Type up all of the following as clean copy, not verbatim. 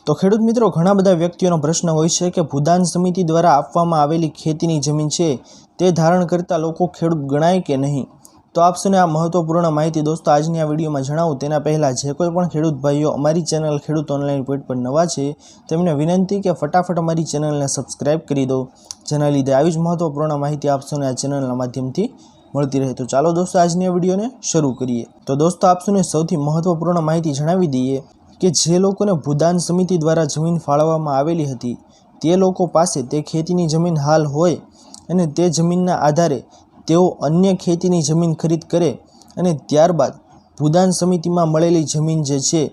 तो खेडूत मित्रों घणा बधा व्यक्तिओनो प्रश्न होय छे के भूदान समिति द्वारा आपवामां आवेली खेतीनी जमीन छे ते धारण करता लोको खेडूत गणाय के नहीं। तो आप सौने आ महत्वपूर्ण माहिती दोस्तों आजनी आ विडियोमां जणावुं तेना पहेला जे कोई पण खेडूत भाईओ अमारी चेनल खेडूत ऑनलाइन पॉइंट पर नवा छे तेमने विनंती के फटाफट अमारी चेनलने सब्सक्राइब करी दो, जेना लीधे आवी ज महत्वपूर्ण माहिती आप सौने आ चेनलना माध्यमथी मळती रहे। तो चालो दोस्तों आजनी आ विडियोने शरू करीए। तो दोस्तों आप सौने सौथी महत्वपूर्ण माहिती जणावी दीए कि जे लोकोने भूदान समिति द्वारा जमीन फाळववामां आवेली हती ते लोको पासे ते खेतीनी जमीन हाल होय अने ते जमीनना आधारे तेओ अन्य खेतीनी जमीन खरीद करे अने त्यारबाद भूदान समितिमां मळेली जमीन जे छे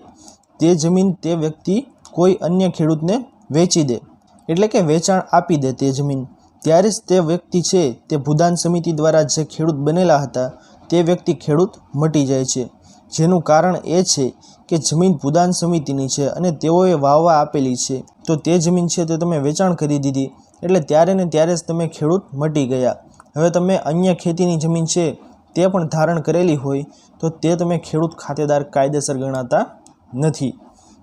ते जमीन ते व्यक्ति कोई अन्य खेडूतने वेची दे, एटले के वेचाण आपी दे ते जमीन, त्यारे ज ते व्यक्ति छे ते भूदान समिति द्वारा जे खेडूत बनेला हता ते व्यक्ति खेडूत मटी जाय छे। जेनुं कारण ए छे के जमीन भूदान समितिनी छे अने तेओए वाववा आपेली छे तो ते जमीन छे ते तमे वेचाण करी दीधी एटले त्यारे ने त्यारे ज तमे खेडूत मटी गया। हवे तमे अन्य खेतीनी जमीन छे ते पण धारण करेली होय तो ते तमे खेडूत खातेदार कायदेसर गणाता नथी।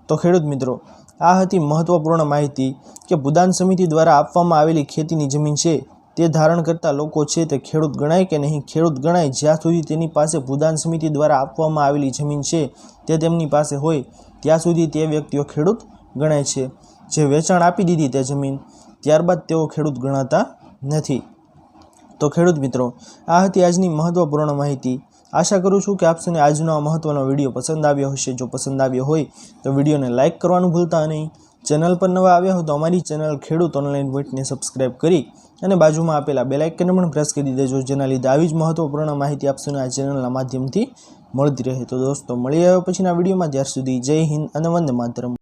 तो खेडूत मित्रों आ हती महत्वपूर्ण माहिती के भूदान समिति द्वारा आपवामां आवेली खेतीनी जमीन छे ते धारण करता लोको छे ते खेडूत गणाय के नहीं। खेडूत गणाय ज्यां सुधी तेनी पासे भूदान समिति द्वारा आपवामां आवेली जमीन छे ते तेमनी पासे होय त्यां सुधी ते व्यक्तिओ खेडूत गणाय छे। जे वेचाण आपी दीधी ते जमीन त्यारबाद तेओ खेडूत गणाता नथी। तो खेडूत मित्रों आ हती आजनी महत्वपूर्ण माहिती। आशा करूँ छूं कि आप सौने आजनो आ महत्वनो विडियो पसंद आव्यो हशे। जो पसंद आव्यो होय तो विडियोने लाइक करवानुं भूलता नहीं। चेनल पर नवा आव्या हो तो अमारी चेनल खेडूत ऑनलाइन पॉइंट ने सब्सक्राइब करी अने बाजुमां आपेला बेल आइकनने पण प्रेस करी देजो, जेना लीधे आवी ज महत्वपूर्ण माहिती आप सौने आ चेनलना माध्यमथी मळती रहे। तो दोस्तों मळीए हवे पछीना विडियोमां, त्यार सुधी जय हिंद अने वंदे मातरम।